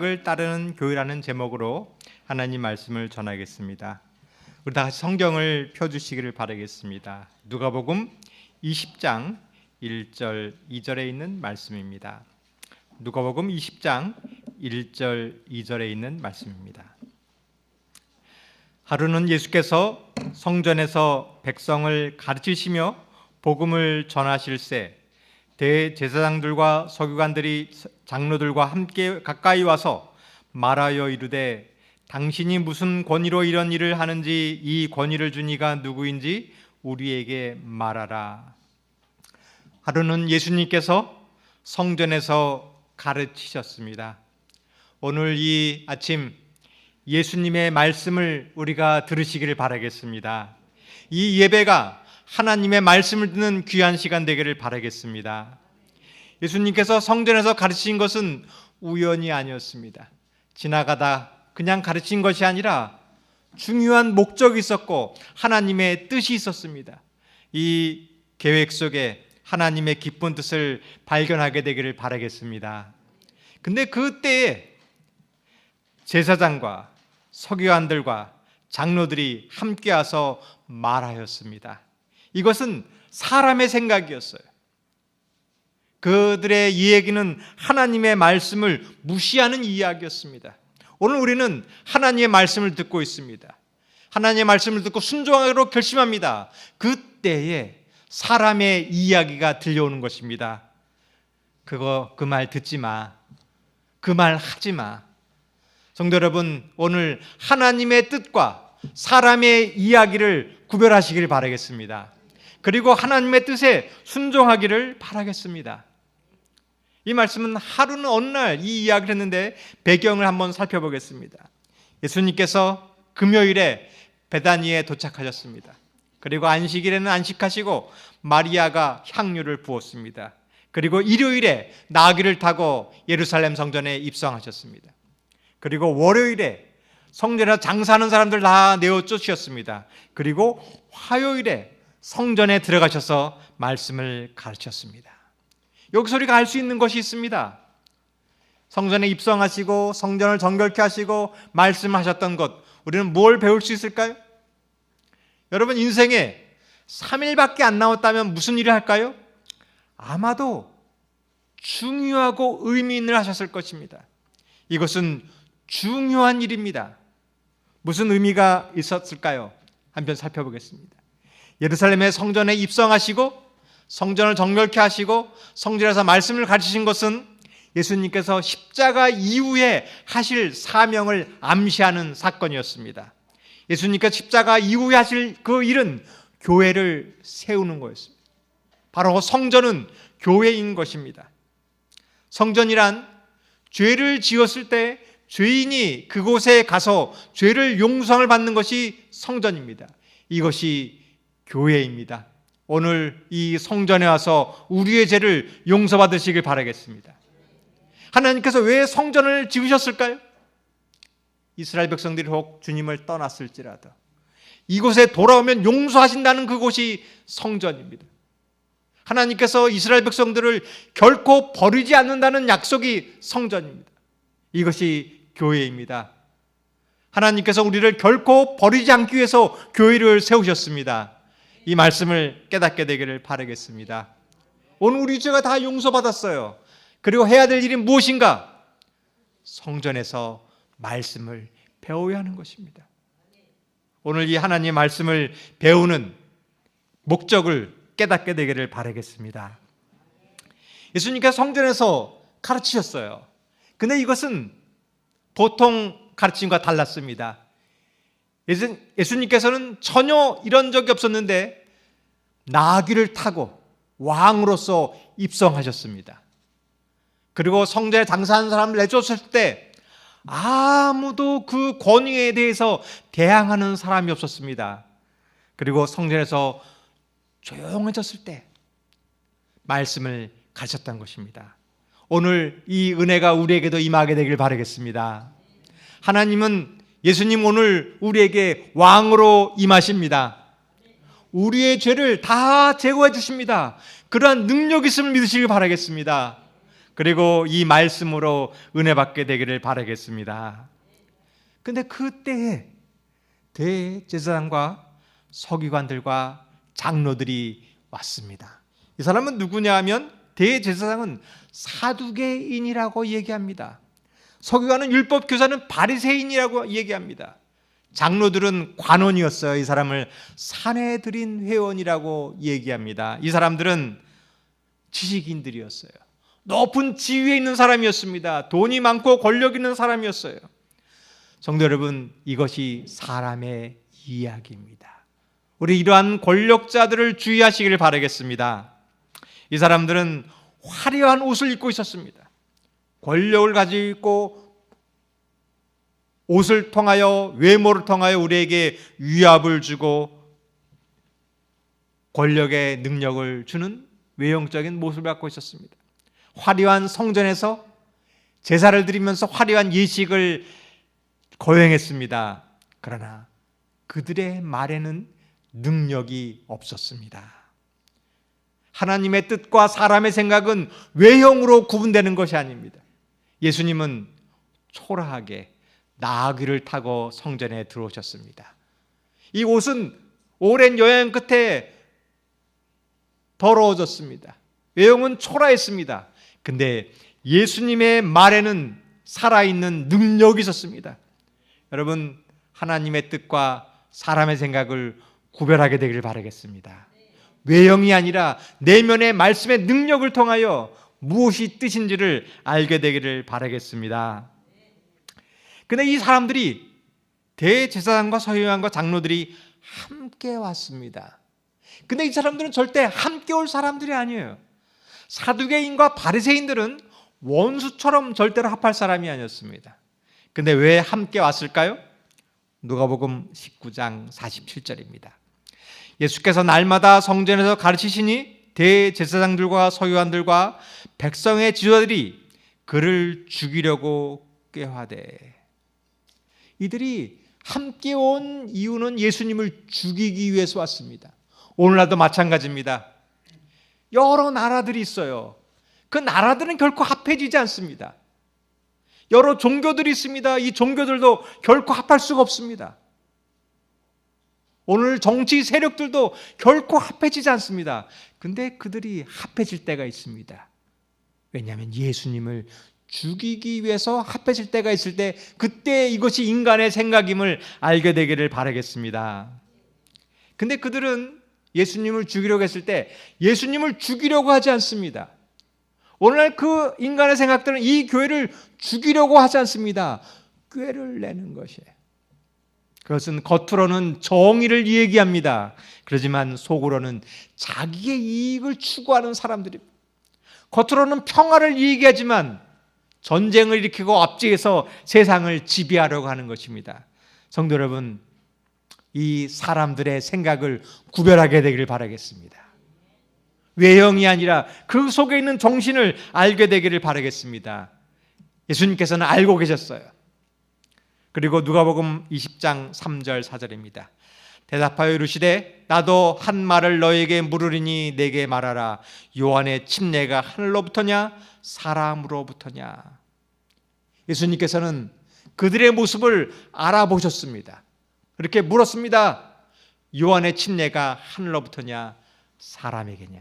을 따르는 교회라는 제목으로 하나님 말씀을 전하겠습니다. 우리 다 같이 성경을 펴주시기를 바라겠습니다. 누가복음 20장 1절 2절에 있는 말씀입니다. 누가복음 20장 1절 2절에 있는 말씀입니다. 하루는 예수께서 성전에서 백성을 가르치시며 복음을 전하실새 대제사장들과 서기관들이 장로들과 함께 가까이 와서 말하여 이르되 당신이 무슨 권위로 이런 일을 하는지 이 권위를 준 이가 누구인지 우리에게 말하라. 하루는 예수님께서 성전에서 가르치셨습니다. 오늘 이 아침 예수님의 말씀을 우리가 들으시기를 바라겠습니다. 이 예배가 하나님의 말씀을 듣는 귀한 시간 되기를 바라겠습니다. 예수님께서 성전에서 가르치신 것은 우연이 아니었습니다. 지나가다 그냥 가르친 것이 아니라 중요한 목적이 있었고 하나님의 뜻이 있었습니다. 이 계획 속에 하나님의 기쁜 뜻을 발견하게 되기를 바라겠습니다. 근데 그때에 제사장과 서기관들과 장로들이 함께 와서 말하였습니다. 이것은 사람의 생각이었어요. 그들의 이야기는 하나님의 말씀을 무시하는 이야기였습니다. 오늘 우리는 하나님의 말씀을 듣고 있습니다. 하나님의 말씀을 듣고 순종하기로 결심합니다. 그때에 사람의 이야기가 들려오는 것입니다. 그 말 듣지 마. 그 말 하지 마. 성도 여러분, 오늘 하나님의 뜻과 사람의 이야기를 구별하시기를 바라겠습니다. 그리고 하나님의 뜻에 순종하기를 바라겠습니다. 이 말씀은 하루는 어느 날 이 이야기를 했는데 배경을 한번 살펴보겠습니다. 예수님께서 금요일에 베다니에 도착하셨습니다. 그리고 안식일에는 안식하시고 마리아가 향유를 부었습니다. 그리고 일요일에 나귀를 타고 예루살렘 성전에 입성하셨습니다. 그리고 월요일에 성전에서 장사하는 사람들 다 내어 쫓으셨습니다. 그리고 화요일에 성전에 들어가셔서 말씀을 가르쳤습니다. 여기서 우리가 알 수 있는 것이 있습니다. 성전에 입성하시고 성전을 정결케 하시고 말씀하셨던 것, 우리는 뭘 배울 수 있을까요? 여러분, 인생에 3일밖에 안 남았다면 무슨 일을 할까요? 아마도 중요하고 의미 있는 일을 하셨을 것입니다. 이것은 중요한 일입니다. 무슨 의미가 있었을까요? 한편 살펴보겠습니다. 예루살렘의 성전에 입성하시고 성전을 정결케 하시고 성전에서 말씀을 가르치신 것은 예수님께서 십자가 이후에 하실 사명을 암시하는 사건이었습니다. 예수님께서 십자가 이후에 하실 그 일은 교회를 세우는 거였습니다. 바로 성전은 교회인 것입니다. 성전이란 죄를 지었을 때 죄인이 그곳에 가서 죄를 용서를 받는 것이 성전입니다. 이것이 교회입니다. 오늘 이 성전에 와서 우리의 죄를 용서받으시길 바라겠습니다. 하나님께서 왜 성전을 지으셨을까요? 이스라엘 백성들이 혹 주님을 떠났을지라도 이곳에 돌아오면 용서하신다는 그곳이 성전입니다. 하나님께서 이스라엘 백성들을 결코 버리지 않는다는 약속이 성전입니다. 이것이 교회입니다. 하나님께서 우리를 결코 버리지 않기 위해서 교회를 세우셨습니다. 이 말씀을 깨닫게 되기를 바라겠습니다. 오늘 우리 죄가 다 용서받았어요. 그리고 해야 될 일이 무엇인가? 성전에서 말씀을 배워야 하는 것입니다. 오늘 이 하나님의 말씀을 배우는 목적을 깨닫게 되기를 바라겠습니다. 예수님께서 성전에서 가르치셨어요. 근데 이것은 보통 가르침과 달랐습니다. 예수님께서는 전혀 이런 적이 없었는데 나귀를 타고 왕으로서 입성하셨습니다. 그리고 성전에 장사하는 사람을 내쫓을 때 아무도 그 권위에 대해서 대항하는 사람이 없었습니다. 그리고 성전에서 조용해졌을 때 말씀을 가르쳤다는 것입니다. 오늘 이 은혜가 우리에게도 임하게 되길 바라겠습니다. 하나님은 예수님 오늘 우리에게 왕으로 임하십니다. 우리의 죄를 다 제거해 주십니다. 그러한 능력이 있음을 믿으시길 바라겠습니다. 그리고 이 말씀으로 은혜 받게 되기를 바라겠습니다. 근데 그때에 대제사장과 서기관들과 장로들이 왔습니다. 이 사람은 누구냐 하면 대제사장은 사두개인이라고 얘기합니다. 서기관은 율법 교사는 바리새인이라고 얘기합니다. 장로들은 관원이었어요. 이 사람을 사내들인 회원이라고 얘기합니다. 이 사람들은 지식인들이었어요. 높은 지위에 있는 사람이었습니다. 돈이 많고 권력 있는 사람이었어요. 성도 여러분, 이것이 사람의 이야기입니다. 우리 이러한 권력자들을 주의하시기를 바라겠습니다. 이 사람들은 화려한 옷을 입고 있었습니다. 권력을 가지고 있고 옷을 통하여, 외모를 통하여 우리에게 위압을 주고 권력의 능력을 주는 외형적인 모습을 갖고 있었습니다. 화려한 성전에서 제사를 드리면서 화려한 예식을 거행했습니다. 그러나 그들의 말에는 능력이 없었습니다. 하나님의 뜻과 사람의 생각은 외형으로 구분되는 것이 아닙니다. 예수님은 초라하게 나귀를 타고 성전에 들어오셨습니다. 이 옷은 오랜 여행 끝에 더러워졌습니다. 외형은 초라했습니다. 근데 예수님의 말에는 살아있는 능력이 있었습니다. 여러분, 하나님의 뜻과 사람의 생각을 구별하게 되기를 바라겠습니다. 외형이 아니라 내면의 말씀의 능력을 통하여 무엇이 뜻인지를 알게 되기를 바라겠습니다. 근데 이 사람들이, 대제사장과 서기관과 장로들이 함께 왔습니다. 근데 이 사람들은 절대 함께 올 사람들이 아니에요. 사두개인과 바리새인들은 원수처럼 절대로 합할 사람이 아니었습니다. 근데 왜 함께 왔을까요? 누가복음 19장 47절입니다. 예수께서 날마다 성전에서 가르치시니 대제사장들과 서기관들과 백성의 지도자들이 그를 죽이려고 꾀하되. 이들이 함께 온 이유는 예수님을 죽이기 위해서 왔습니다. 오늘날도 마찬가지입니다. 여러 나라들이 있어요. 그 나라들은 결코 합해지지 않습니다. 여러 종교들이 있습니다. 이 종교들도 결코 합할 수가 없습니다. 오늘 정치 세력들도 결코 합해지지 않습니다. 근데 그들이 합해질 때가 있습니다. 왜냐하면 예수님을 죽이기 위해서 합해질 때가 있을 때, 그때 이것이 인간의 생각임을 알게 되기를 바라겠습니다. 근데 그들은 예수님을 죽이려고 했을 때 예수님을 죽이려고 하지 않습니다. 오늘날 그 인간의 생각들은 이 교회를 죽이려고 하지 않습니다. 꾀를 내는 것이에요. 그것은 겉으로는 정의를 얘기합니다. 그렇지만 속으로는 자기의 이익을 추구하는 사람들입니다. 겉으로는 평화를 얘기하지만 전쟁을 일으키고 압제해서 세상을 지배하려고 하는 것입니다. 성도 여러분, 이 사람들의 생각을 구별하게 되기를 바라겠습니다. 외형이 아니라 그 속에 있는 정신을 알게 되기를 바라겠습니다. 예수님께서는 알고 계셨어요. 그리고 누가복음 20장 3절 4절입니다. 대답하여 이르시되 나도 한 말을 너에게 물으리니 내게 말하라. 요한의 침례가 하늘로부터냐 사람으로부터냐. 예수님께서는 그들의 모습을 알아보셨습니다. 그렇게 물었습니다. 요한의 침례가 하늘로부터냐 사람에게냐.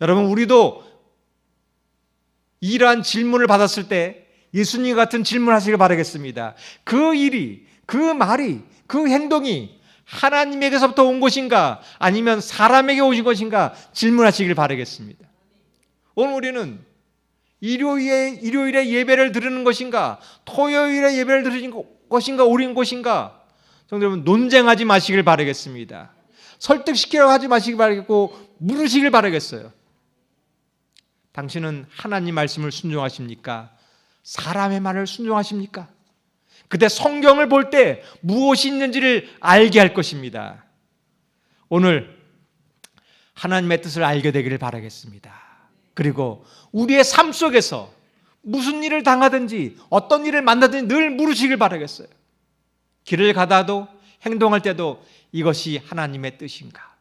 여러분, 우리도 이러한 질문을 받았을 때 예수님 같은 질문을 하시길 바라겠습니다. 그 일이, 그 말이, 그 행동이 하나님에게서부터 온 것인가 아니면 사람에게 오신 것인가 질문하시길 바라겠습니다. 오늘 우리는 일요일에 예배를 드리는 것인가, 토요일에 예배를 드리는 것인가, 옳은 것인가, 성도 여러분, 논쟁하지 마시길 바라겠습니다. 설득시키려고 하지 마시길 바라겠고 물으시길 바라겠어요. 당신은 하나님 말씀을 순종하십니까? 사람의 말을 순종하십니까? 그때 성경을 볼 때 무엇이 있는지를 알게 할 것입니다. 오늘 하나님의 뜻을 알게 되기를 바라겠습니다. 그리고 우리의 삶 속에서 무슨 일을 당하든지 어떤 일을 만나든지 늘 물으시길 바라겠어요. 길을 가다도 행동할 때도 이것이 하나님의 뜻인가?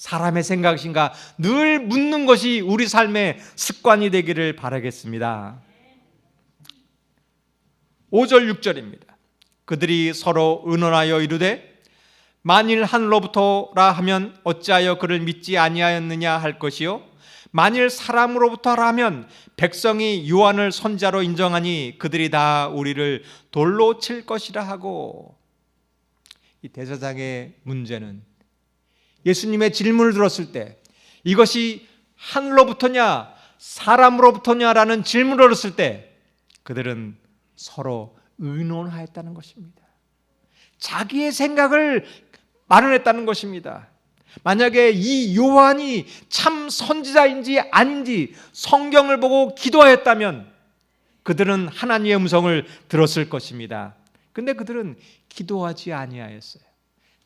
사람의 생각인가 늘 묻는 것이 우리 삶의 습관이 되기를 바라겠습니다. 5절 6절입니다. 그들이 서로 의논하여 이르되 만일 하늘로부터라 하면 어찌하여 그를 믿지 아니하였느냐 할 것이요 만일 사람으로부터라 하면 백성이 요한을 선지자로 인정하니 그들이 다 우리를 돌로 칠 것이라 하고. 이 대제사장의 문제는 예수님의 질문을 들었을 때 이것이 하늘로부터냐 사람으로부터냐라는 질문을 들었을 때 그들은 서로 의논하였다는 것입니다. 자기의 생각을 마련했다는 것입니다. 만약에 이 요한이 참 선지자인지 아닌지 성경을 보고 기도하였다면 그들은 하나님의 음성을 들었을 것입니다. 근데 그들은 기도하지 아니하였어요.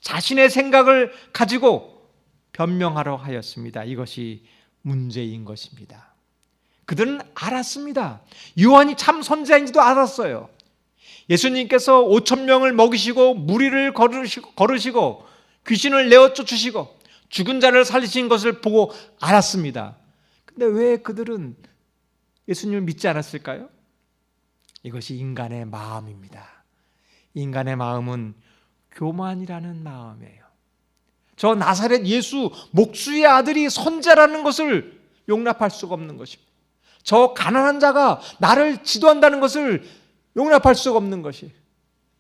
자신의 생각을 가지고 변명하려 하였습니다. 이것이 문제인 것입니다. 그들은 알았습니다. 요한이 참 선지자인지도 알았어요. 예수님께서 5,000명을 먹이시고 무리를 거르시고 귀신을 내어 쫓으시고 죽은 자를 살리신 것을 보고 알았습니다. 근데 왜 그들은 예수님을 믿지 않았을까요? 이것이 인간의 마음입니다. 인간의 마음은 교만이라는 마음이에요. 저 나사렛 예수 목수의 아들이 선지자라는 것을 용납할 수가 없는 것입니다. 저 가난한 자가 나를 지도한다는 것을 용납할 수가 없는 것이.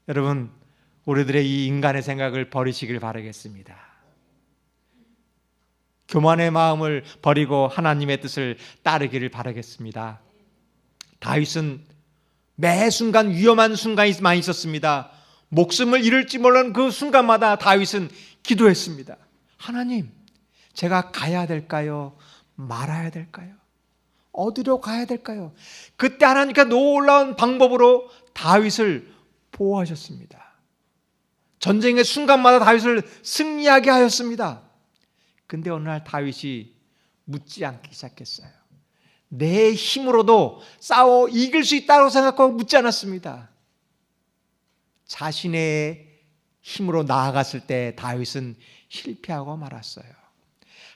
여러분, 우리들의 이 인간의 생각을 버리시길 바라겠습니다. 교만의 마음을 버리고 하나님의 뜻을 따르기를 바라겠습니다. 다윗은 매 순간 위험한 순간이 많이 있었습니다. 목숨을 잃을지 모르는 그 순간마다 다윗은 기도했습니다. 하나님, 제가 가야 될까요? 말아야 될까요? 어디로 가야 될까요? 그때 하나님께서 놀라운 방법으로 다윗을 보호하셨습니다. 전쟁의 순간마다 다윗을 승리하게 하였습니다. 근데 어느 날 다윗이 묻지 않기 시작했어요. 내 힘으로도 싸워 이길 수 있다고 생각하고 묻지 않았습니다. 자신의 힘으로 나아갔을 때 다윗은 실패하고 말았어요.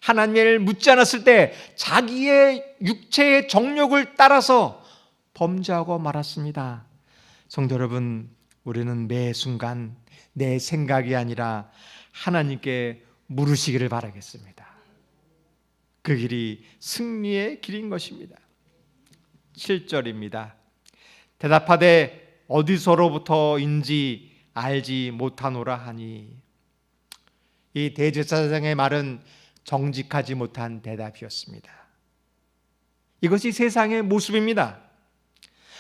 하나님을 묻지 않았을 때 자기의 육체의 정욕을 따라서 범죄하고 말았습니다. 성도 여러분, 우리는 매 순간 내 생각이 아니라 하나님께 물으시기를 바라겠습니다. 그 길이 승리의 길인 것입니다. 7절입니다. 대답하되 어디서로부터인지 알지 못하노라 하니. 이 대제사장의 말은 정직하지 못한 대답이었습니다. 이것이 세상의 모습입니다.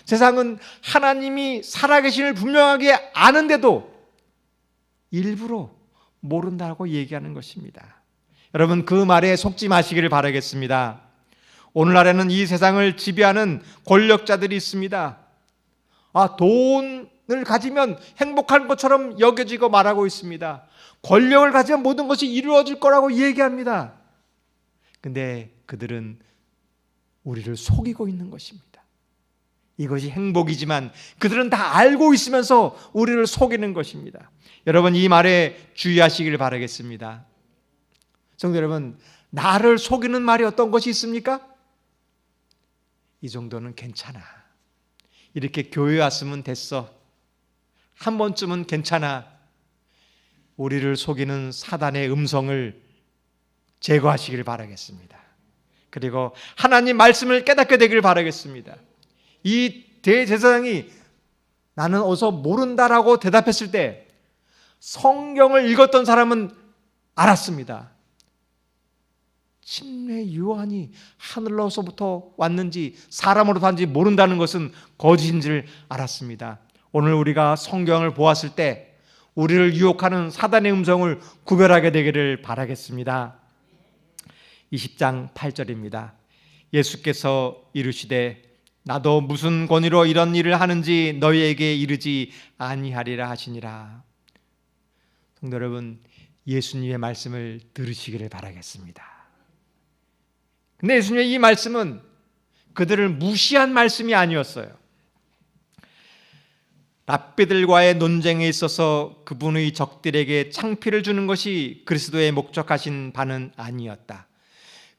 세상은 하나님이 살아계심을 분명하게 아는데도 일부러 모른다고 얘기하는 것입니다. 여러분, 그 말에 속지 마시기를 바라겠습니다. 오늘날에는 이 세상을 지배하는 권력자들이 있습니다. 돈을 가지면 행복한 것처럼 여겨지고 말하고 있습니다. 권력을 가지면 모든 것이 이루어질 거라고 얘기합니다. 근데 그들은 우리를 속이고 있는 것입니다. 이것이 행복이지만 그들은 다 알고 있으면서 우리를 속이는 것입니다. 여러분, 이 말에 주의하시길 바라겠습니다. 성도 여러분, 나를 속이는 말이 어떤 것이 있습니까? 이 정도는 괜찮아. 이렇게 교회 왔으면 됐어. 한 번쯤은 괜찮아. 우리를 속이는 사단의 음성을 제거하시길 바라겠습니다. 그리고 하나님 말씀을 깨닫게 되길 바라겠습니다. 이 대제사장이 나는 어서 모른다라고 대답했을 때 성경을 읽었던 사람은 알았습니다. 침례 요한이 하늘로서부터 왔는지 사람으로 왔는지 모른다는 것은 거짓인 줄 알았습니다. 오늘 우리가 성경을 보았을 때 우리를 유혹하는 사단의 음성을 구별하게 되기를 바라겠습니다. 20장 8절입니다. 예수께서 이르시되 나도 무슨 권위로 이런 일을 하는지 너희에게 이르지 아니하리라 하시니라. 성도 여러분, 예수님의 말씀을 들으시기를 바라겠습니다. 근데 예수님의 이 말씀은 그들을 무시한 말씀이 아니었어요. 랍비들과의 논쟁에 있어서 그분의 적들에게 창피를 주는 것이 그리스도의 목적하신 바는 아니었다.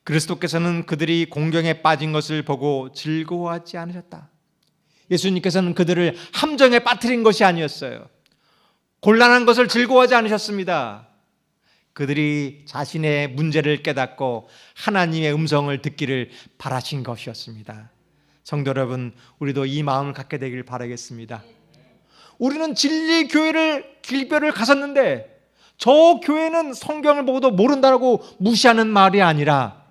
그리스도께서는 그들이 공경에 빠진 것을 보고 즐거워하지 않으셨다. 예수님께서는 그들을 함정에 빠뜨린 것이 아니었어요. 곤란한 것을 즐거워하지 않으셨습니다. 그들이 자신의 문제를 깨닫고 하나님의 음성을 듣기를 바라신 것이었습니다. 성도 여러분, 우리도 이 마음을 갖게 되길 바라겠습니다. 우리는 진리 교회를 길별을 갔었는데 저 교회는 성경을 보고도 모른다고 무시하는 말이 아니라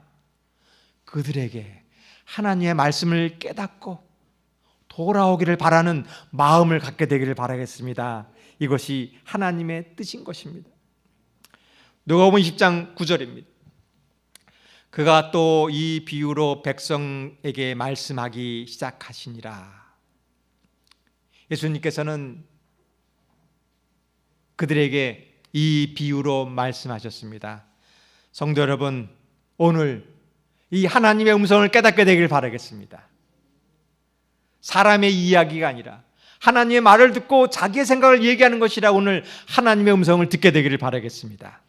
그들에게 하나님의 말씀을 깨닫고 돌아오기를 바라는 마음을 갖게 되기를 바라겠습니다. 이것이 하나님의 뜻인 것입니다. 누가복음 20장 9절입니다. 그가 또 이 비유로 백성에게 말씀하기 시작하시니라. 예수님께서는 그들에게 이 비유로 말씀하셨습니다. 성도 여러분, 오늘 이 하나님의 음성을 깨닫게 되길 바라겠습니다. 사람의 이야기가 아니라 하나님의 말을 듣고 자기의 생각을 얘기하는 것이라 오늘 하나님의 음성을 듣게 되기를 바라겠습니다.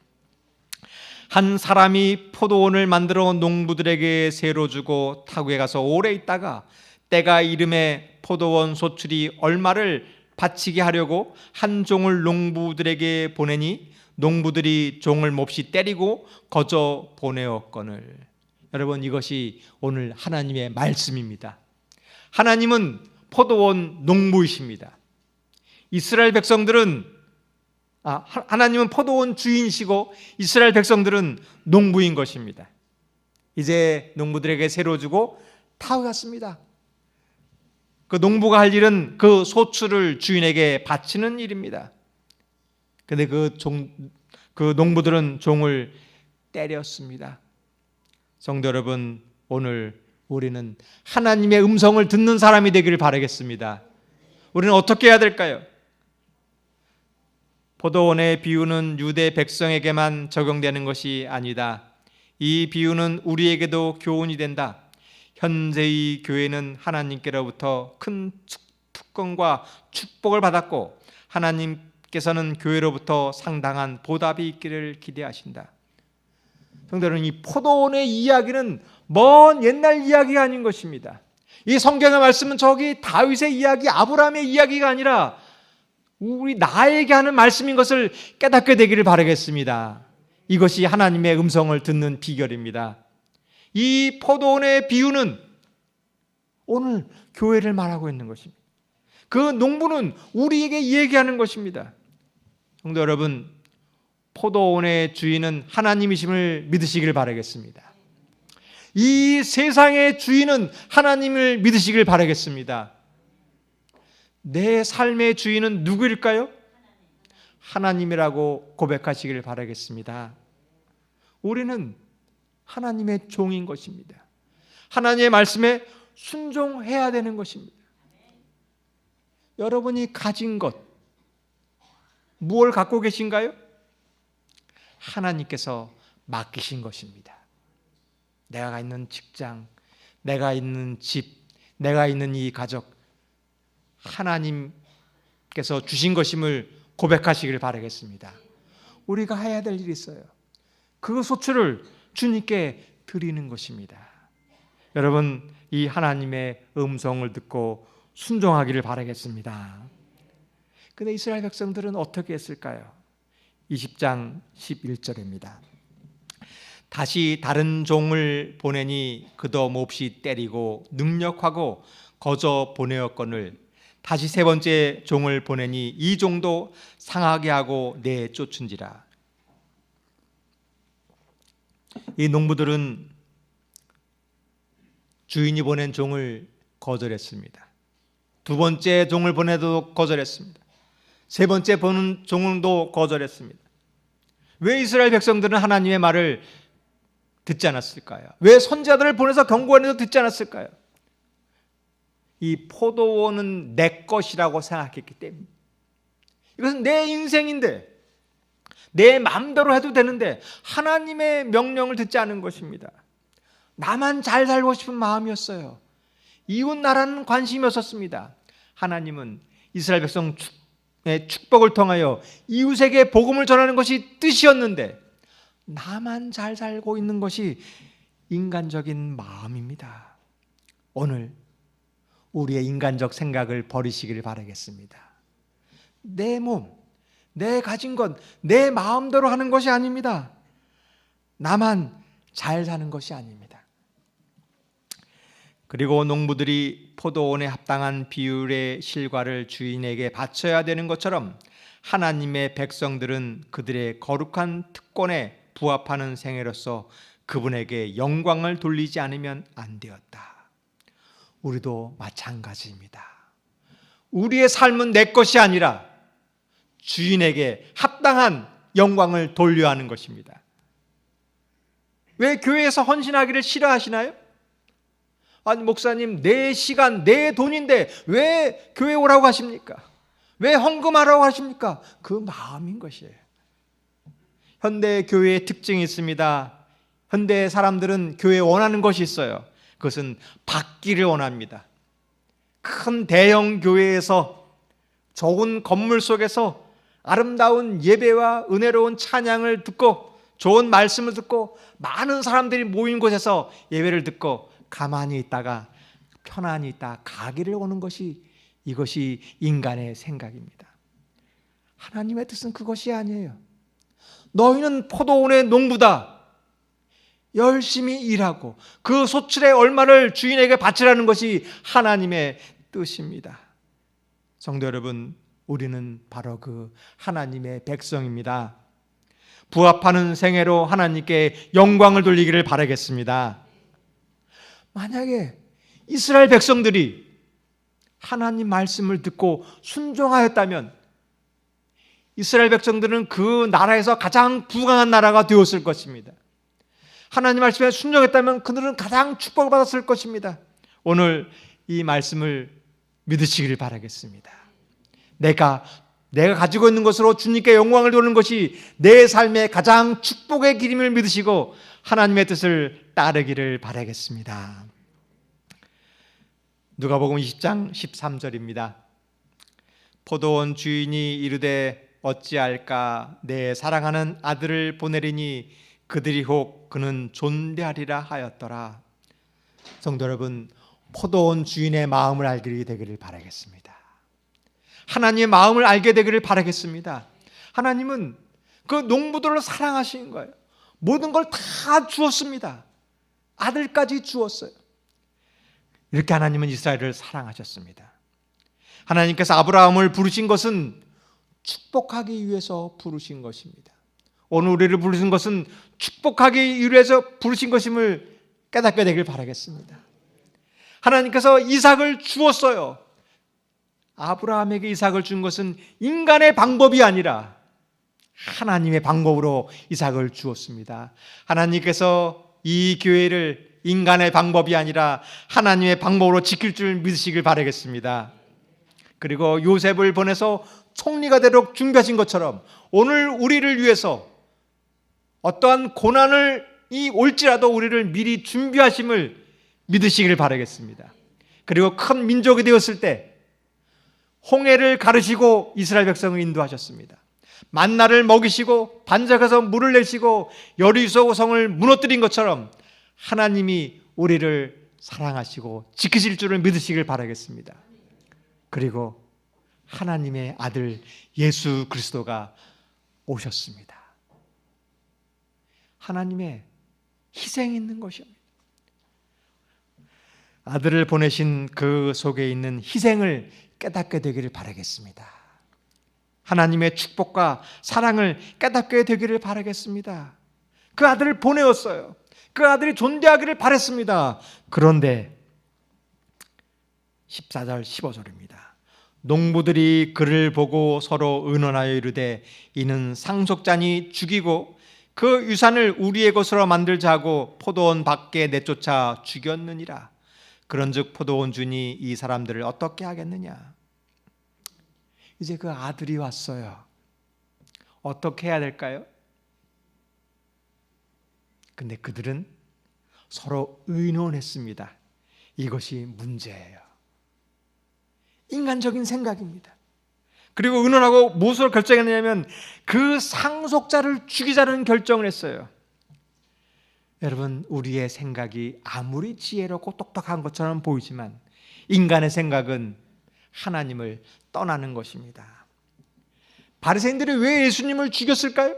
한 사람이 포도원을 만들어 농부들에게 새로 주고 타국에 가서 오래 있다가 때가 이름에 포도원 소출이 얼마를 바치게 하려고 한 종을 농부들에게 보내니 농부들이 종을 몹시 때리고 거저 보내었거늘. 여러분, 이것이 오늘 하나님의 말씀입니다. 하나님은 포도원 농부이십니다. 이스라엘 백성들은 하나님은 포도원 주인이시고 이스라엘 백성들은 농부인 것입니다. 이제 농부들에게 새로 주고 타고 갔습니다. 그 농부가 할 일은 그 소출을 주인에게 바치는 일입니다. 그런데 그 농부들은 종을 때렸습니다. 성도 여러분, 오늘 우리는 하나님의 음성을 듣는 사람이 되기를 바라겠습니다. 우리는 어떻게 해야 될까요? 포도원의 비유는 유대 백성에게만 적용되는 것이 아니다. 이 비유는 우리에게도 교훈이 된다. 현재의 교회는 하나님께로부터 큰 특권과 축복을 받았고 하나님께서는 교회로부터 상당한 보답이 있기를 기대하신다. 성도 여러분, 이 포도원의 이야기는 먼 옛날 이야기가 아닌 것입니다. 이 성경의 말씀은 저기 다윗의 이야기, 아브라함의 이야기가 아니라 우리 나에게 하는 말씀인 것을 깨닫게 되기를 바라겠습니다. 이것이 하나님의 음성을 듣는 비결입니다. 이 포도원의 비유는 오늘 교회를 말하고 있는 것입니다. 그 농부는 우리에게 얘기하는 것입니다. 성도 여러분, 포도원의 주인은 하나님이심을 믿으시길 바라겠습니다. 이 세상의 주인은 하나님을 믿으시길 바라겠습니다. 내 삶의 주인은 누구일까요? 하나님이라고 고백하시길 바라겠습니다. 우리는 하나님의 종인 것입니다. 하나님의 말씀에 순종해야 되는 것입니다. 여러분이 가진 것, 무엇을 갖고 계신가요? 하나님께서 맡기신 것입니다. 내가 있는 직장, 내가 있는 집, 내가 있는 이 가족, 하나님께서 주신 것임을 고백하시길 바라겠습니다. 우리가 해야 될 일이 있어요. 그 소출을 주님께 드리는 것입니다. 여러분, 이 하나님의 음성을 듣고 순종하기를 바라겠습니다. 그런데 이스라엘 백성들은 어떻게 했을까요? 20장 11절입니다. 다시 다른 종을 보내니 그도 몹시 때리고 능력하고 거저 보내었거늘 다시 세 번째 종을 보내니 이 종도 상하게 하고 내쫓은지라. 이 농부들은 주인이 보낸 종을 거절했습니다. 두 번째 종을 보내도 거절했습니다. 세 번째 보는 종도 거절했습니다. 왜 이스라엘 백성들은 하나님의 말을 듣지 않았을까요? 왜 선지자들을 보내서 경고하는데도 듣지 않았을까요? 이 포도원은 내 것이라고 생각했기 때문에, 이것은 내 인생인데 내 마음대로 해도 되는데 하나님의 명령을 듣지 않은 것입니다. 나만 잘 살고 싶은 마음이었어요. 이웃 나라는 관심이 없었습니다. 하나님은 이스라엘 백성의 축복을 통하여 이웃에게 복음을 전하는 것이 뜻이었는데 나만 잘 살고 있는 것이 인간적인 마음입니다. 오늘 우리의 인간적 생각을 버리시기를 바라겠습니다. 내 몸, 내 가진 것, 내 마음대로 하는 것이 아닙니다. 나만 잘 사는 것이 아닙니다. 그리고 농부들이 포도원에 합당한 비율의 실과를 주인에게 바쳐야 되는 것처럼 하나님의 백성들은 그들의 거룩한 특권에 부합하는 생애로서 그분에게 영광을 돌리지 않으면 안 되었다. 우리도 마찬가지입니다. 우리의 삶은 내 것이 아니라 주인에게 합당한 영광을 돌려야 하는 것입니다. 왜 교회에서 헌신하기를 싫어하시나요? 아니 목사님, 내 시간, 내 돈인데 왜 교회 오라고 하십니까? 왜 헌금하라고 하십니까? 그 마음인 것이에요. 현대 교회의 특징이 있습니다. 현대 사람들은 교회에 원하는 것이 있어요. 그것은 받기를 원합니다. 큰 대형 교회에서 좋은 건물 속에서 아름다운 예배와 은혜로운 찬양을 듣고 좋은 말씀을 듣고 많은 사람들이 모인 곳에서 예배를 듣고 가만히 있다가 편안히 있다 가기를 오는 것이 이것이 인간의 생각입니다. 하나님의 뜻은 그것이 아니에요. 너희는 포도원의 농부다. 열심히 일하고 그 소출의 얼마를 주인에게 바치라는 것이 하나님의 뜻입니다. 성도 여러분, 우리는 바로 그 하나님의 백성입니다. 부합하는 생애로 하나님께 영광을 돌리기를 바라겠습니다. 만약에 이스라엘 백성들이 하나님 말씀을 듣고 순종하였다면 이스라엘 백성들은 그 나라에서 가장 부강한 나라가 되었을 것입니다. 하나님 말씀에 순종했다면 그들은 가장 축복을 받았을 것입니다. 오늘 이 말씀을 믿으시기를 바라겠습니다. 내가 가지고 있는 것으로 주님께 영광을 돌리는 것이 내 삶의 가장 축복의 길임을 믿으시고 하나님의 뜻을 따르기를 바라겠습니다. 누가복음 20장 13절입니다. 포도원 주인이 이르되 어찌할까 내 사랑하는 아들을 보내리니 그들이 혹 그는 존대하리라 하였더라. 성도 여러분, 포도원 주인의 마음을 알게 되기를 바라겠습니다. 하나님의 마음을 알게 되기를 바라겠습니다. 하나님은 그 농부들을 사랑하신 거예요. 모든 걸 다 주었습니다. 아들까지 주었어요. 이렇게 하나님은 이스라엘을 사랑하셨습니다. 하나님께서 아브라함을 부르신 것은 축복하기 위해서 부르신 것입니다. 오늘 우리를 부르신 것은 축복하기 위해서 부르신 것임을 깨닫게 되길 바라겠습니다. 하나님께서 이삭을 주었어요. 아브라함에게 이삭을 준 것은 인간의 방법이 아니라 하나님의 방법으로 이삭을 주었습니다. 하나님께서 이 교회를 인간의 방법이 아니라 하나님의 방법으로 지킬 줄 믿으시길 바라겠습니다. 그리고 요셉을 보내서 총리가 되도록 준비하신 것처럼 오늘 우리를 위해서 어떠한 고난이 올지라도 우리를 미리 준비하심을 믿으시길 바라겠습니다. 그리고 큰 민족이 되었을 때 홍해를 가르시고 이스라엘 백성을 인도하셨습니다. 만나를 먹이시고 반석에서 물을 내시고 여리고 성을 무너뜨린 것처럼 하나님이 우리를 사랑하시고 지키실 줄을 믿으시길 바라겠습니다. 그리고 하나님의 아들 예수 그리스도가 오셨습니다. 하나님의 희생이 있는 것입니다. 아들을 보내신 그 속에 있는 희생을 깨닫게 되기를 바라겠습니다. 하나님의 축복과 사랑을 깨닫게 되기를 바라겠습니다. 그 아들을 보내었어요. 그 아들이 존재하기를 바랐습니다. 그런데 14절 15절입니다. 농부들이 그를 보고 서로 의논하여 이르되 이는 상속자니 죽이고 그 유산을 우리의 것으로 만들자 하고 포도원 밖에 내쫓아 죽였느니라. 그런즉 포도원 주인이 이 사람들을 어떻게 하겠느냐. 이제 그 아들이 왔어요. 어떻게 해야 될까요? 근데 그들은 서로 의논했습니다. 이것이 문제예요. 인간적인 생각입니다. 그리고 의논하고 무엇으로 결정했느냐면 그 상속자를 죽이자는 결정을 했어요. 여러분, 우리의 생각이 아무리 지혜롭고 똑똑한 것처럼 보이지만 인간의 생각은 하나님을 떠나는 것입니다. 바리새인들이 왜 예수님을 죽였을까요?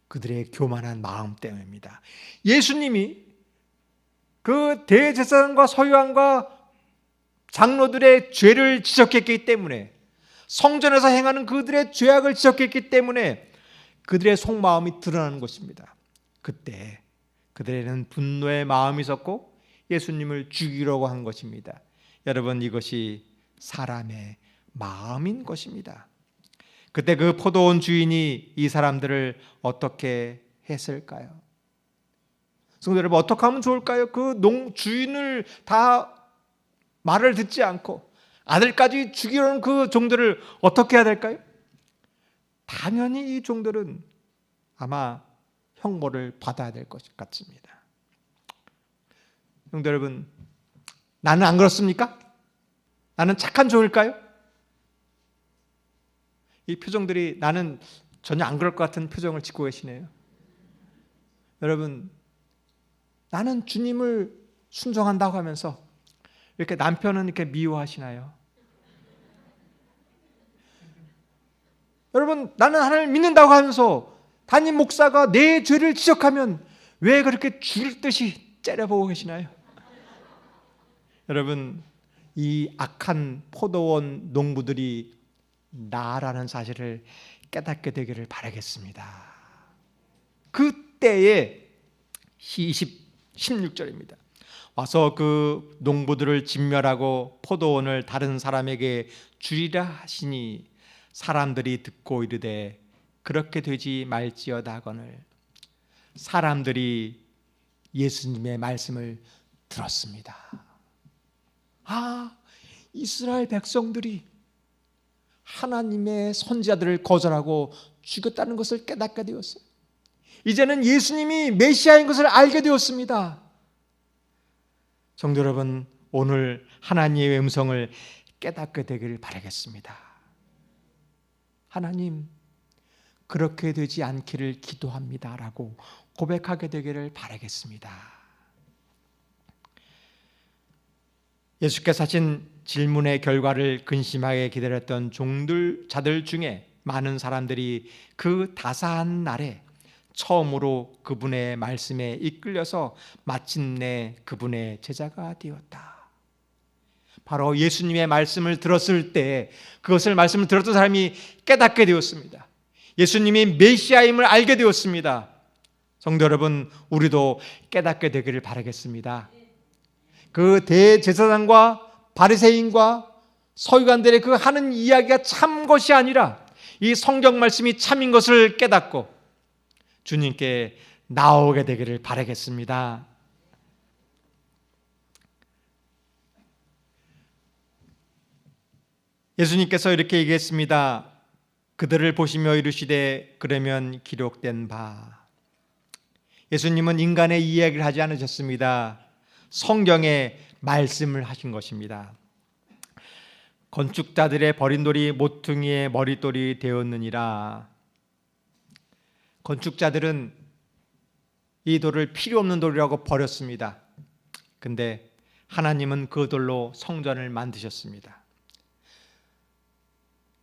그들의 교만한 마음 때문입니다. 예수님이 그 대제사장과 서기관과 장로들의 죄를 지적했기 때문에, 성전에서 행하는 그들의 죄악을 지적했기 때문에 그들의 속마음이 드러나는 것입니다. 그때 그들에는 분노의 마음이 있었고 예수님을 죽이려고 한 것입니다. 여러분, 이것이 사람의 마음인 것입니다. 그때 그 포도원 주인이 이 사람들을 어떻게 했을까요? 성도 여러분, 어떻게 하면 좋을까요? 그 주인을 다 말을 듣지 않고 아들까지 죽이려는 그 종들을 어떻게 해야 될까요? 당연히 이 종들은 아마 형벌을 받아야 될 것 같습니다. 성도 여러분, 나는 안 그렇습니까? 나는 착한 종일까요? 이 표정들이 나는 전혀 안 그럴 것 같은 표정을 짓고 계시네요. 여러분, 나는 주님을 순종한다고 하면서 이렇게 남편은 이렇게 미워하시나요? 여러분, 나는 하나님을 믿는다고 하면서 담임 목사가 내 죄를 지적하면 왜 그렇게 죽일 듯이 째려보고 계시나요? 여러분, 이 악한 포도원 농부들이 나라는 사실을 깨닫게 되기를 바라겠습니다. 그때에 16절입니다. 와서 그 농부들을 진멸하고 포도원을 다른 사람에게 주리라 하시니 사람들이 듣고 이르되 그렇게 되지 말지어다 하거늘. 사람들이 예수님의 말씀을 들었습니다. 이스라엘 백성들이 하나님의 선지자들을 거절하고 죽였다는 것을 깨닫게 되었어요. 이제는 예수님이 메시아인 것을 알게 되었습니다. 성도 여러분, 오늘 하나님의 음성을 깨닫게 되기를 바라겠습니다. 하나님, 그렇게 되지 않기를 기도합니다라고 고백하게 되기를 바라겠습니다. 예수께서 하신 질문의 결과를 근심하게 기다렸던 자들 중에 많은 사람들이 그 다사한 날에 처음으로 그분의 말씀에 이끌려서 마침내 그분의 제자가 되었다. 바로 예수님의 말씀을 들었을 때 그것을 말씀을 들었던 사람이 깨닫게 되었습니다. 예수님이 메시아임을 알게 되었습니다. 성도 여러분, 우리도 깨닫게 되기를 바라겠습니다. 그 대제사장과 바리새인과 서기관들의 그 하는 이야기가 참 것이 아니라 이 성경 말씀이 참인 것을 깨닫고 주님께 나오게 되기를 바라겠습니다. 예수님께서 이렇게 얘기했습니다. 그들을 보시며 이르시되 그러면 기록된 바. 예수님은 인간의 이야기를 하지 않으셨습니다. 성경의 말씀을 하신 것입니다. 건축자들의 버린 돌이 모퉁이의 머릿돌이 되었느니라. 건축자들은 이 돌을 필요 없는 돌이라고 버렸습니다. 근데 하나님은 그 돌로 성전을 만드셨습니다.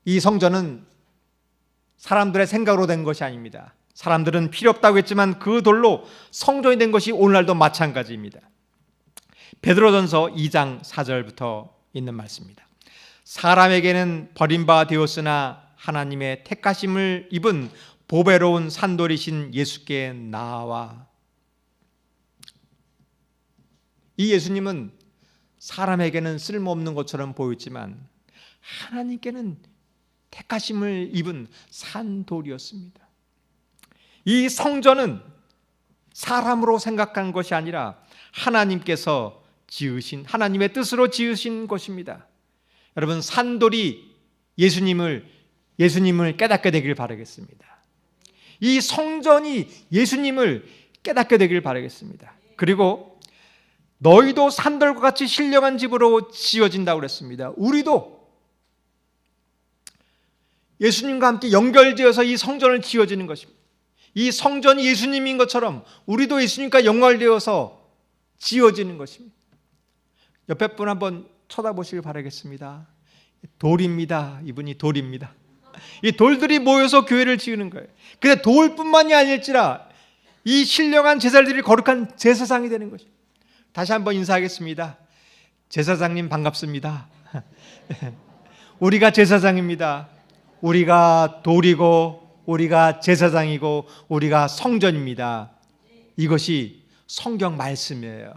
이 성전은 사람들의 생각으로 된 것이 아닙니다. 사람들은 필요 없다고 했지만 그 돌로 성전이 된 것이 오늘날도 마찬가지입니다. 베드로전서 2장 4절부터 있는 말씀입니다. 사람에게는 버림바 되었으나 하나님의 택하심을 입은 보배로운 산돌이신 예수께 나와. 이 예수님은 사람에게는 쓸모없는 것처럼 보였지만 하나님께는 택하심을 입은 산돌이었습니다. 이 성전은 사람으로 생각한 것이 아니라 하나님께서 지으신, 하나님의 뜻으로 지으신 것입니다. 여러분, 산돌이 예수님을 깨닫게 되길 바라겠습니다. 이 성전이 예수님을 깨닫게 되길 바라겠습니다. 그리고 너희도 산들과 같이 신령한 집으로 지어진다고 그랬습니다. 우리도 예수님과 함께 연결되어서 이 성전을 지어지는 것입니다. 이 성전이 예수님인 것처럼 우리도 예수님과 연결되어서 지어지는 것입니다. 옆에 분 한번 쳐다보시길 바라겠습니다. 돌입니다. 이분이 돌입니다. 이 돌들이 모여서 교회를 지으는 거예요. 근데 돌뿐만이 아닐지라 이 신령한 제사들이 거룩한 제사장이 되는 것입니다. 다시 한번 인사하겠습니다. 제사장님 반갑습니다. 우리가 제사장입니다. 우리가 돌이고 우리가 제사장이고 우리가 성전입니다. 이것이 성경 말씀이에요.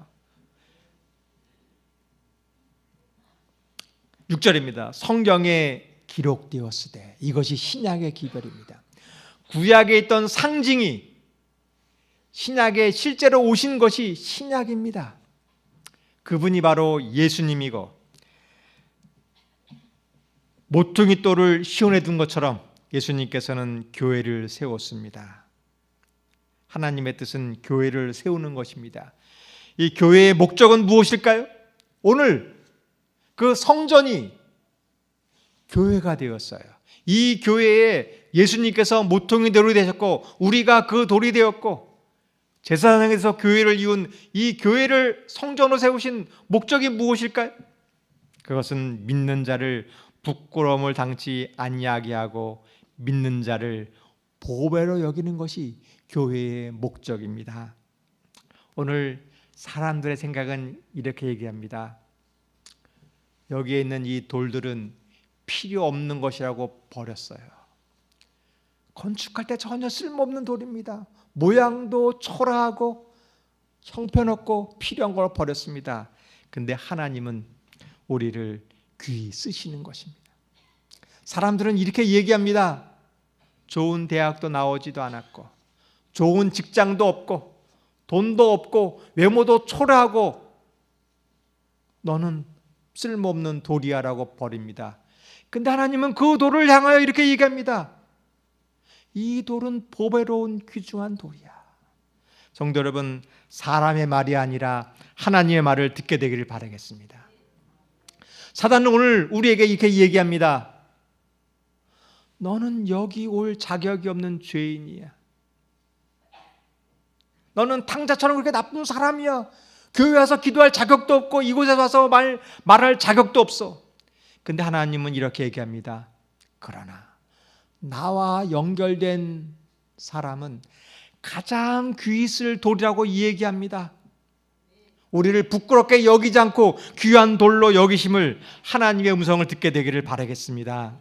6절입니다. 성경에 기록되었으되, 이것이 신약의 기별입니다. 구약에 있던 상징이 신약에 실제로 오신 것이 신약입니다. 그분이 바로 예수님이고, 모퉁이 돌을 시온에 둔 것처럼 예수님께서는 교회를 세웠습니다. 하나님의 뜻은 교회를 세우는 것입니다. 이 교회의 목적은 무엇일까요? 오늘 그 성전이 교회가 되었어요. 이 교회에 예수님께서 모퉁이 돌이 되셨고 우리가 그 돌이 되었고, 제사장에서 교회를 이룬 이 교회를 성전으로 세우신 목적이 무엇일까요? 그것은 믿는 자를 부끄러움을 당치 아니하게 하고 믿는 자를 보배로 여기는 것이 교회의 목적입니다. 오늘 사람들의 생각은 이렇게 얘기합니다. 여기에 있는 이 돌들은 필요 없는 것이라고 버렸어요. 건축할 때 전혀 쓸모없는 돌입니다. 모양도 초라하고 형편없고 필요한 걸 버렸습니다. 근데 하나님은 우리를 귀히 쓰시는 것입니다. 사람들은 이렇게 얘기합니다. 좋은 대학도 나오지도 않았고 좋은 직장도 없고 돈도 없고 외모도 초라하고 너는 쓸모없는 돌이야 라고 버립니다. 근데 하나님은 그 돌을 향하여 이렇게 얘기합니다. 이 돌은 보배로운 귀중한 돌이야. 성도 여러분, 사람의 말이 아니라 하나님의 말을 듣게 되기를 바라겠습니다. 사단은 오늘 우리에게 이렇게 얘기합니다. 너는 여기 올 자격이 없는 죄인이야. 너는 탕자처럼 그렇게 나쁜 사람이야. 교회 와서 기도할 자격도 없고 이곳에 와서 말할 자격도 없어. 근데 하나님은 이렇게 얘기합니다. 그러나 나와 연결된 사람은 가장 귀히 쓸 돌이라고 얘기합니다. 우리를 부끄럽게 여기지 않고 귀한 돌로 여기심을, 하나님의 음성을 듣게 되기를 바라겠습니다.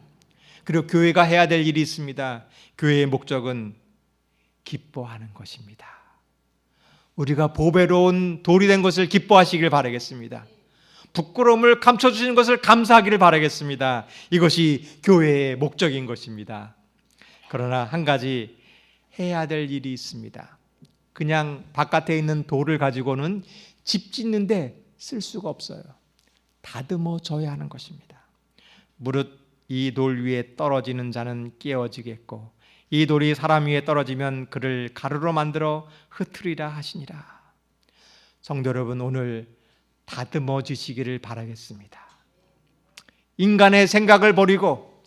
그리고 교회가 해야 될 일이 있습니다. 교회의 목적은 기뻐하는 것입니다. 우리가 보배로운 돌이 된 것을 기뻐하시길 바라겠습니다. 부끄러움을 감춰주시는 것을 감사하기를 바라겠습니다. 이것이 교회의 목적인 것입니다. 그러나 한 가지 해야 될 일이 있습니다. 그냥 바깥에 있는 돌을 가지고는 집 짓는데 쓸 수가 없어요. 다듬어져야 하는 것입니다. 무릇 이 돌 위에 떨어지는 자는 깨어지겠고 이 돌이 사람 위에 떨어지면 그를 가루로 만들어 흩으리라 하시니라. 성도 여러분, 오늘 다듬어 주시기를 바라겠습니다. 인간의 생각을 버리고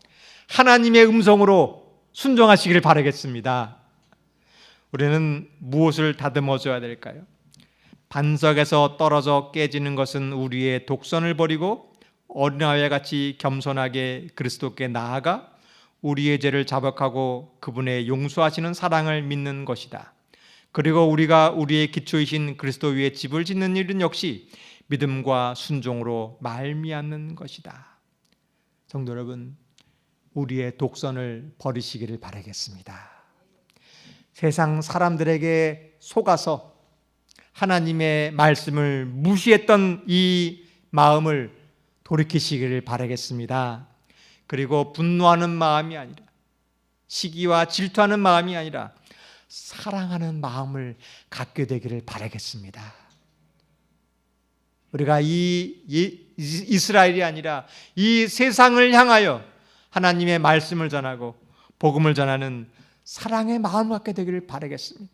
하나님의 음성으로 순종하시기를 바라겠습니다. 우리는 무엇을 다듬어 줘야 될까요? 반석에서 떨어져 깨지는 것은 우리의 독선을 버리고 어린아이와 같이 겸손하게 그리스도께 나아가 우리의 죄를 자복하고 그분의 용서하시는 사랑을 믿는 것이다. 그리고 우리가 우리의 기초이신 그리스도 위에 집을 짓는 일은 역시 믿음과 순종으로 말미암는 것이다. 성도 여러분, 우리의 독선을 버리시기를 바라겠습니다. 세상 사람들에게 속아서 하나님의 말씀을 무시했던 이 마음을 돌이키시기를 바라겠습니다. 그리고 분노하는 마음이 아니라, 시기와 질투하는 마음이 아니라 사랑하는 마음을 갖게 되기를 바라겠습니다. 우리가 이스라엘이 아니라 이 세상을 향하여 하나님의 말씀을 전하고 복음을 전하는 사랑의 마음을 갖게 되기를 바라겠습니다.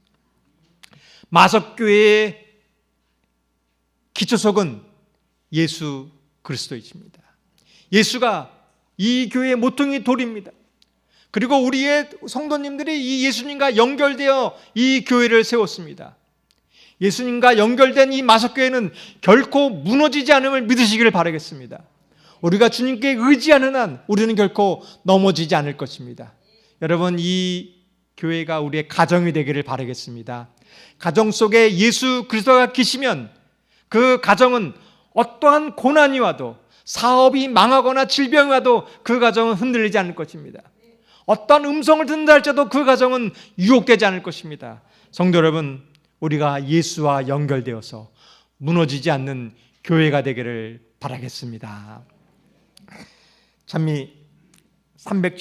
마석교회의 기초석은 예수 그리스도이십니다. 예수가 이 교회의 모퉁이 돌입니다. 그리고 우리의 성도님들이 이 예수님과 연결되어 이 교회를 세웠습니다. 예수님과 연결된 이 마석교회는 결코 무너지지 않음을 믿으시기를 바라겠습니다. 우리가 주님께 의지하는 한 우리는 결코 넘어지지 않을 것입니다. 여러분, 이 교회가 우리의 가정이 되기를 바라겠습니다. 가정 속에 예수 그리스도가 계시면 그 가정은 어떠한 고난이 와도, 사업이 망하거나 질병이 와도 그 가정은 흔들리지 않을 것입니다. 어떠한 음성을 듣는다 할지라도 그 가정은 유혹되지 않을 것입니다. 성도 여러분, 우리가 예수와 연결되어서 무너지지 않는 교회가 되기를 바라겠습니다. 찬미 300